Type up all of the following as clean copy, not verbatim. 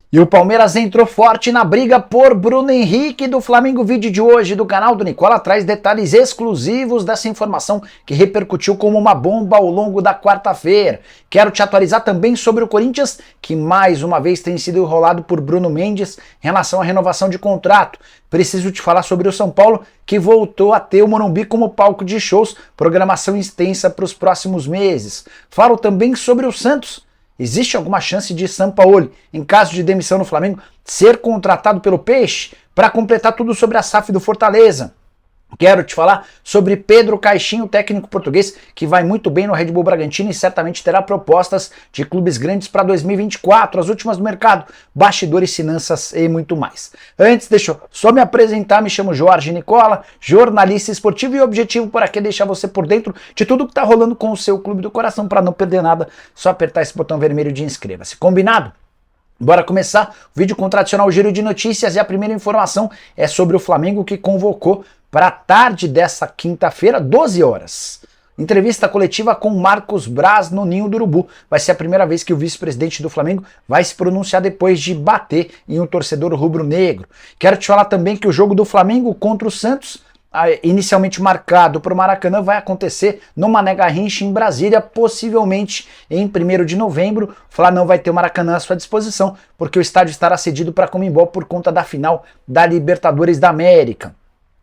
E o Palmeiras entrou forte na briga por Bruno Henrique do Flamengo. Vídeo de hoje do canal do Nicola traz detalhes exclusivos dessa informação que repercutiu como uma bomba ao longo da quarta-feira. Quero te atualizar também sobre o Corinthians, que mais uma vez tem sido enrolado por Bruno Mendes em relação à renovação de contrato. Preciso te falar sobre o São Paulo, que voltou a ter o Morumbi como palco de shows, programação extensa para os próximos meses. Falo também sobre o Santos. Existe alguma chance de Sampaoli, em caso de demissão no Flamengo, ser contratado pelo Peixe? Para completar tudo sobre a SAF do Fortaleza, quero te falar sobre Pedro Caixinha, técnico português, que vai muito bem no Red Bull Bragantino e certamente terá propostas de clubes grandes para 2024, as últimas do mercado, bastidores, finanças e muito mais. Antes, deixa eu só me apresentar, me chamo Jorge Nicola, jornalista esportivo, e o objetivo por aqui é deixar você por dentro de tudo que está rolando com o seu clube do coração. Para não perder nada, só apertar esse botão vermelho de inscreva-se. Combinado? Bora começar o vídeo com o tradicional giro de notícias, e a primeira informação é sobre o Flamengo, que convocou para a tarde dessa quinta-feira, 12 horas. Entrevista coletiva com Marcos Braz no Ninho do Urubu. Vai ser a primeira vez que o vice-presidente do Flamengo vai se pronunciar depois de bater em um torcedor rubro-negro. Quero te falar também que o jogo do Flamengo contra o Santos, inicialmente marcado para o Maracanã, vai acontecer no Mané Garrincha, em Brasília, possivelmente em 1º de novembro. O Flá não vai ter o Maracanã à sua disposição, porque o estádio estará cedido para a Conmebol por conta da final da Libertadores da América.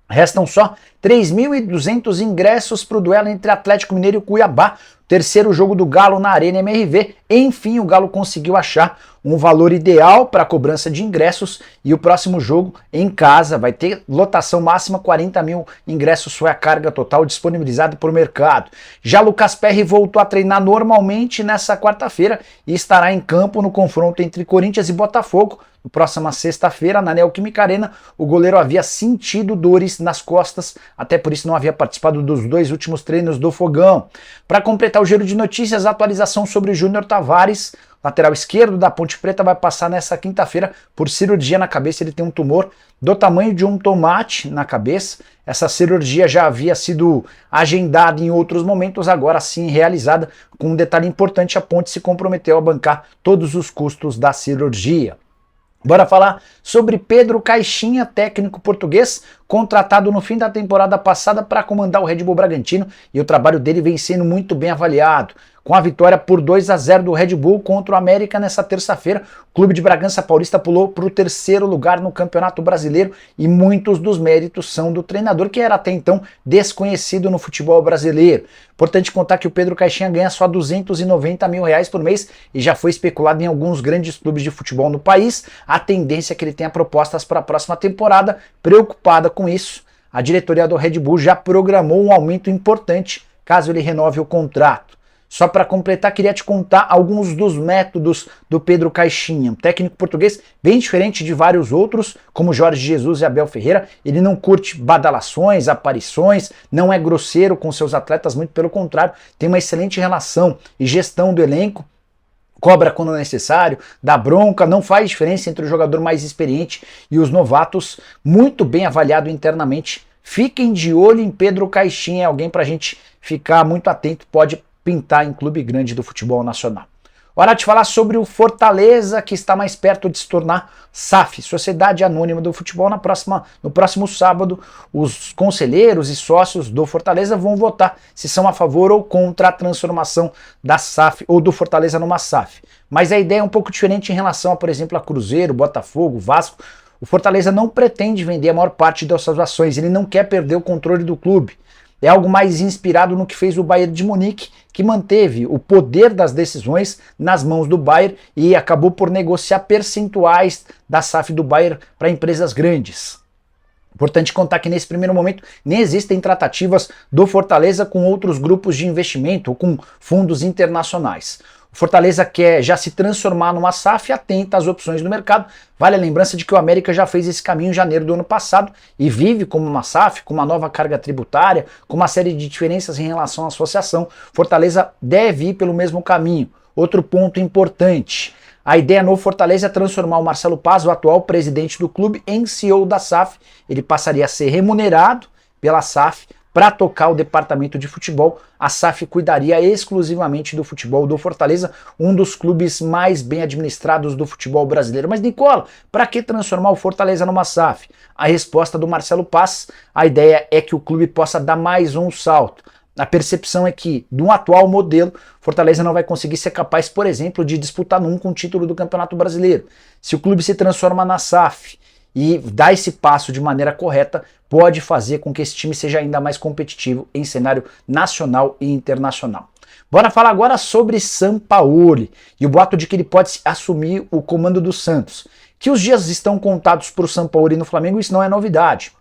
Restam só 3.200 ingressos para o duelo entre Atlético Mineiro e Cuiabá, terceiro jogo do Galo na Arena MRV. Enfim, o Galo conseguiu achar um valor ideal para a cobrança de ingressos, e o próximo jogo em casa vai ter lotação máxima, 40 mil ingressos foi a carga total disponibilizada por mercado. Já Lucas Perry voltou a treinar normalmente nessa quarta-feira e estará em campo no confronto entre Corinthians e Botafogo. Na próxima sexta-feira, na Neoquímica Arena, o goleiro havia sentido dores nas costas, até por isso não havia participado dos 2 últimos treinos do Fogão. Para completar o giro de notícias, a atualização sobre o Júnior Tavares, lateral esquerdo da Ponte Preta, vai passar nessa quinta-feira por cirurgia na cabeça. Ele tem um tumor do tamanho de um tomate na cabeça. Essa cirurgia já havia sido agendada em outros momentos, agora sim realizada. Com um detalhe importante: a Ponte se comprometeu a bancar todos os custos da cirurgia. Bora falar sobre Pedro Caixinha, técnico português, contratado no fim da temporada passada para comandar o Red Bull Bragantino, e o trabalho dele vem sendo muito bem avaliado. Com a vitória por 2-0 do Red Bull contra o América nessa terça-feira, o clube de Bragança Paulista pulou para o 3º lugar no Campeonato Brasileiro, e muitos dos méritos são do treinador, que era até então desconhecido no futebol brasileiro. Importante contar que o Pedro Caixinha ganha só R$290 mil por mês e já foi especulado em alguns grandes clubes de futebol no país. A tendência é que ele tenha propostas para a próxima temporada. Preocupada com isso, a diretoria do Red Bull já programou um aumento importante caso ele renove o contrato. Só para completar, queria te contar alguns dos métodos do Pedro Caixinha. Um técnico português bem diferente de vários outros, como Jorge Jesus e Abel Ferreira. Ele não curte badalações, aparições, não é grosseiro com seus atletas, muito pelo contrário, tem uma excelente relação e gestão do elenco. Cobra quando necessário, dá bronca, não faz diferença entre o jogador mais experiente e os novatos. Muito bem avaliado internamente. Fiquem de olho em Pedro Caixinha, é alguém para a gente ficar muito atento, pode pintar em clube grande do futebol nacional. Hora de falar sobre o Fortaleza, que está mais perto de se tornar SAF, Sociedade Anônima do Futebol. No próximo sábado, os conselheiros e sócios do Fortaleza vão votar se são a favor ou contra a transformação da SAF ou do Fortaleza numa SAF. Mas a ideia é um pouco diferente em relação a, por exemplo, a Cruzeiro, Botafogo, Vasco. O Fortaleza não pretende vender a maior parte das suas ações, ele não quer perder o controle do clube. É algo mais inspirado no que fez o Bayern de Munique, que manteve o poder das decisões nas mãos do Bayern e acabou por negociar percentuais da SAF do Bayern para empresas grandes. Importante contar que nesse primeiro momento nem existem tratativas do Fortaleza com outros grupos de investimento ou com fundos internacionais. O Fortaleza quer já se transformar numa SAF, atenta às opções do mercado. Vale a lembrança de que o América já fez esse caminho em janeiro do ano passado e vive como uma SAF, com uma nova carga tributária, com uma série de diferenças em relação à associação. Fortaleza deve ir pelo mesmo caminho. Outro ponto importante: a ideia no Fortaleza é transformar o Marcelo Paz, o atual presidente do clube, em CEO da SAF. Ele passaria a ser remunerado pela SAF para tocar o departamento de futebol, a SAF cuidaria exclusivamente do futebol do Fortaleza, um dos clubes mais bem administrados do futebol brasileiro. Mas Nicola, para que transformar o Fortaleza numa SAF? A resposta do Marcelo Paz, a ideia é que o clube possa dar mais um salto. A percepção é que, de um atual modelo, Fortaleza não vai conseguir ser capaz, por exemplo, de disputar nunca um título do Campeonato Brasileiro. Se o clube se transforma na SAF e dá esse passo de maneira correta, pode fazer com que esse time seja ainda mais competitivo em cenário nacional e internacional. Bora falar agora sobre Sampaoli e o boato de que ele pode assumir o comando do Santos. Que os dias estão contados para o Sampaoli no Flamengo, isso não é novidade.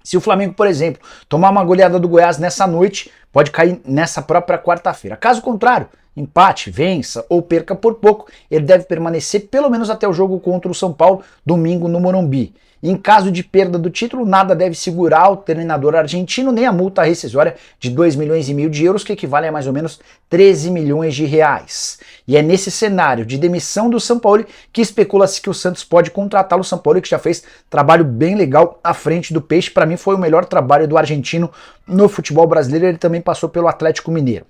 Se o Flamengo, por exemplo, tomar uma goleada do Goiás nessa noite, pode cair nessa própria quarta-feira. Caso contrário, empate, vença ou perca por pouco, ele deve permanecer pelo menos até o jogo contra o São Paulo, domingo no Morumbi. Em caso de perda do título, nada deve segurar o treinador argentino, nem a multa rescisória de 2,5 milhões de euros, que equivale a mais ou menos 13 milhões de reais. E é nesse cenário de demissão do Sampaoli que especula-se que o Santos pode contratá-lo. O Sampaoli, que já fez trabalho bem legal à frente do Peixe, para mim foi o melhor trabalho do argentino no futebol brasileiro. Ele também passou pelo Atlético Mineiro.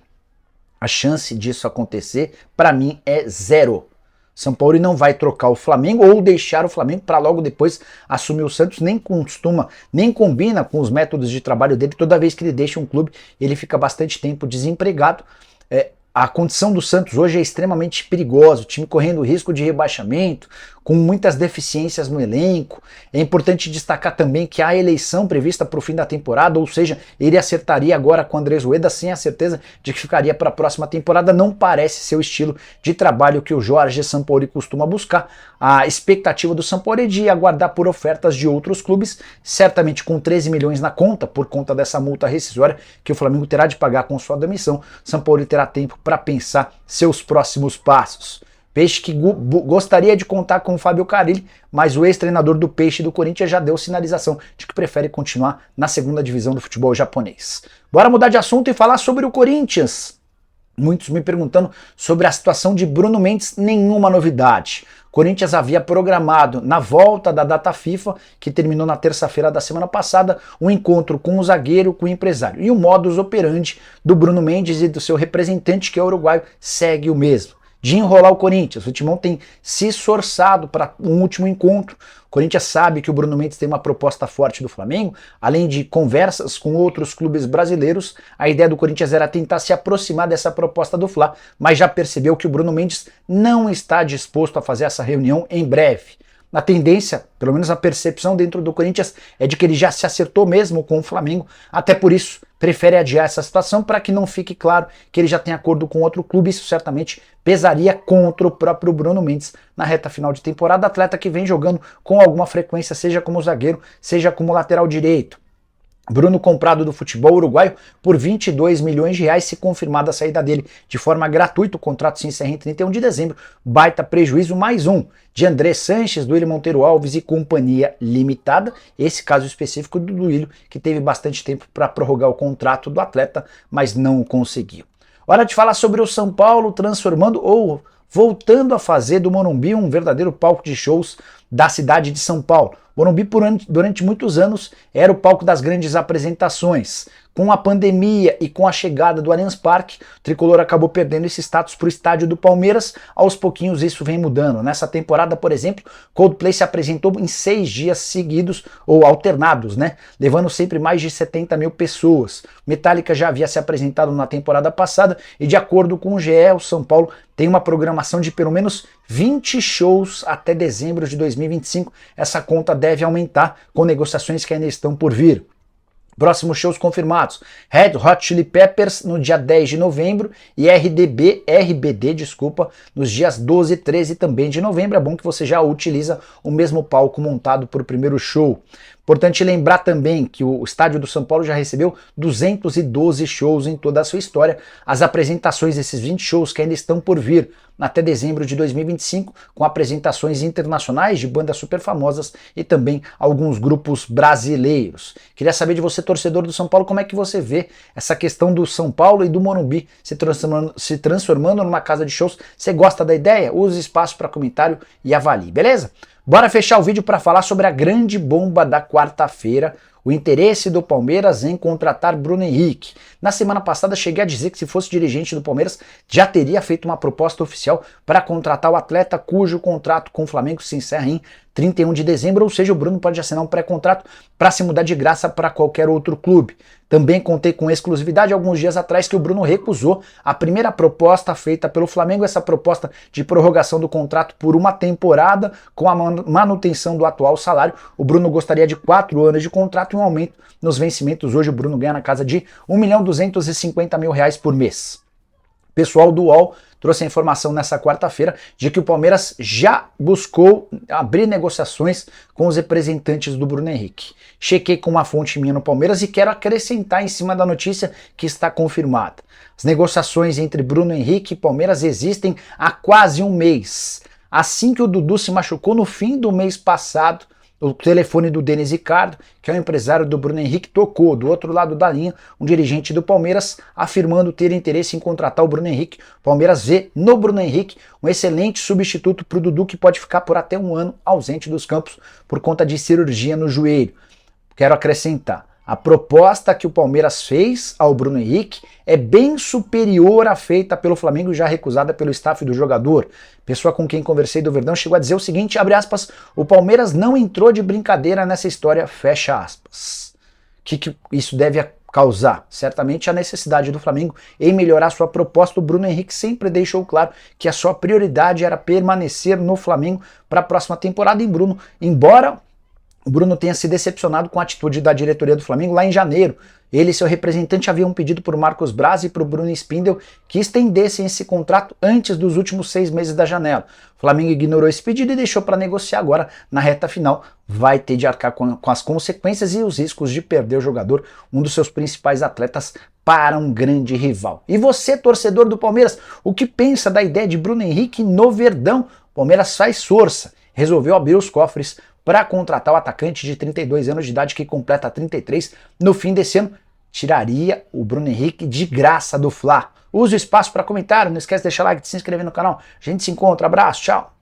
A chance disso acontecer, para mim, é zero. Sampaoli não vai trocar o Flamengo ou deixar o Flamengo para logo depois assumir o Santos, nem combina com os métodos de trabalho dele. Toda vez que ele deixa um clube, ele fica bastante tempo desempregado. A condição do Santos hoje é extremamente perigosa, o time correndo risco de rebaixamento, com muitas deficiências no elenco. É importante destacar também que há eleição prevista para o fim da temporada, ou seja, ele acertaria agora com o Andrés Rueda sem a certeza de que ficaria para a próxima temporada. Não parece ser o estilo de trabalho que o Jorge Sampaoli costuma buscar. A expectativa do Sampaoli é de aguardar por ofertas de outros clubes, certamente com 13 milhões na conta, por conta dessa multa rescisória que o Flamengo terá de pagar com sua demissão. Sampaoli terá tempo para pensar seus próximos passos. Peixe que gostaria de contar com o Fábio Carille, mas o ex-treinador do Peixe do Corinthians já deu sinalização de que prefere continuar na segunda divisão do futebol japonês. Bora mudar de assunto e falar sobre o Corinthians. Muitos me perguntando sobre a situação de Bruno Mendes, nenhuma novidade. O Corinthians havia programado, na volta da data FIFA, que terminou na terça-feira da semana passada, um encontro com o zagueiro, com o empresário. E o modus operandi do Bruno Mendes e do seu representante, que é uruguaio, segue o mesmo. De enrolar o Corinthians. O Timão tem se esforçado para um último encontro. O Corinthians sabe que o Bruno Mendes tem uma proposta forte do Flamengo, além de conversas com outros clubes brasileiros. A ideia do Corinthians era tentar se aproximar dessa proposta do Fla, mas já percebeu que o Bruno Mendes não está disposto a fazer essa reunião em breve. A tendência, pelo menos a percepção dentro do Corinthians, é de que ele já se acertou mesmo com o Flamengo, até por isso prefere adiar essa situação para que não fique claro que ele já tem acordo com outro clube. Isso certamente pesaria contra o próprio Bruno Mendes na reta final de temporada, atleta que vem jogando com alguma frequência, seja como zagueiro, seja como lateral direito. Bruno comprado do futebol uruguaio por 22 milhões de reais, se confirmada a saída dele de forma gratuita. O contrato se encerra em 31 de dezembro, baita prejuízo, mais um de André Sanches, Duílio Monteiro Alves e Companhia Limitada. Esse caso específico do Duílio, que teve bastante tempo para prorrogar o contrato do atleta, mas não conseguiu. Hora de falar sobre o São Paulo transformando ou voltando a fazer do Morumbi um verdadeiro palco de shows da cidade de São Paulo. Morumbi, durante muitos anos, era o palco das grandes apresentações. Com a pandemia e com a chegada do Allianz Parque, o Tricolor acabou perdendo esse status para o estádio do Palmeiras. Aos pouquinhos isso vem mudando. Nessa temporada, por exemplo, Coldplay se apresentou em 6 dias seguidos, ou alternados, né? Levando sempre mais de 70 mil pessoas. Metallica já havia se apresentado na temporada passada e, de acordo com o GE, o São Paulo tem uma programação de pelo menos 20 shows até dezembro de 2025. Essa conta deve aumentar com negociações que ainda estão por vir. Próximos shows confirmados: Red Hot Chili Peppers no dia 10 de novembro e RBD, nos dias 12 e 13 também de novembro. É bom que você já utiliza o mesmo palco montado para o primeiro show. Importante lembrar também que o estádio do São Paulo já recebeu 212 shows em toda a sua história. As apresentações desses 20 shows que ainda estão por vir até dezembro de 2025, com apresentações internacionais de bandas super famosas e também alguns grupos brasileiros. Queria saber de você, torcedor do São Paulo, como é que você vê essa questão do São Paulo e do Morumbi se transformando numa casa de shows. Você gosta da ideia? Use espaço para comentário e avalie, beleza? Bora fechar o vídeo para falar sobre a grande bomba da quarta-feira. o interesse do Palmeiras em contratar Bruno Henrique. Na semana passada cheguei a dizer que se fosse dirigente do Palmeiras já teria feito uma proposta oficial para contratar o atleta cujo contrato com o Flamengo se encerra em 31 de dezembro, ou seja, o Bruno pode assinar um pré-contrato para se mudar de graça para qualquer outro clube. Também contei com exclusividade alguns dias atrás que o Bruno recusou a primeira proposta feita pelo Flamengo, essa proposta de prorrogação do contrato por uma temporada com a manutenção do atual salário. O Bruno gostaria de 4 anos de contrato e um aumento nos vencimentos. Hoje o Bruno ganha na casa de R$1.250.000 por mês. O pessoal do UOL trouxe a informação nessa quarta-feira de que o Palmeiras já buscou abrir negociações com os representantes do Bruno Henrique. Chequei com uma fonte minha no Palmeiras e quero acrescentar em cima da notícia que está confirmada. As negociações entre Bruno Henrique e Palmeiras existem há quase um mês. Assim que o Dudu se machucou no fim do mês passado, o telefone do Denis Ricardo, que é o empresário do Bruno Henrique, tocou do outro lado da linha um dirigente do Palmeiras afirmando ter interesse em contratar o Bruno Henrique. O Palmeiras vê no Bruno Henrique um excelente substituto para o Dudu, que pode ficar por até um ano ausente dos campos por conta de cirurgia no joelho. Quero acrescentar, a proposta que o Palmeiras fez ao Bruno Henrique é bem superior à feita pelo Flamengo, já recusada pelo staff do jogador. Pessoa com quem conversei do Verdão chegou a dizer o seguinte, abre aspas, o Palmeiras não entrou de brincadeira nessa história, fecha aspas. O que isso deve causar? Certamente a necessidade do Flamengo em melhorar sua proposta. O Bruno Henrique sempre deixou claro que a sua prioridade era permanecer no Flamengo para a próxima temporada. Embora o Bruno tenha se decepcionado com a atitude da diretoria do Flamengo lá em janeiro. Ele e seu representante haviam pedido para o Marcos Braz e para o Bruno Spindel que estendessem esse contrato antes dos últimos 6 meses da janela. O Flamengo ignorou esse pedido e deixou para negociar agora na reta final. Vai ter de arcar com as consequências e os riscos de perder o jogador, um dos seus principais atletas, para um grande rival. E você, torcedor do Palmeiras, o que pensa da ideia de Bruno Henrique no Verdão? O Palmeiras faz força, resolveu abrir os cofres para contratar o atacante de 32 anos de idade que completa 33 no fim desse ano. Tiraria o Bruno Henrique de graça do Fla. Use o espaço para comentário, não esquece de deixar like, de se inscrever no canal. A gente se encontra, abraço, tchau!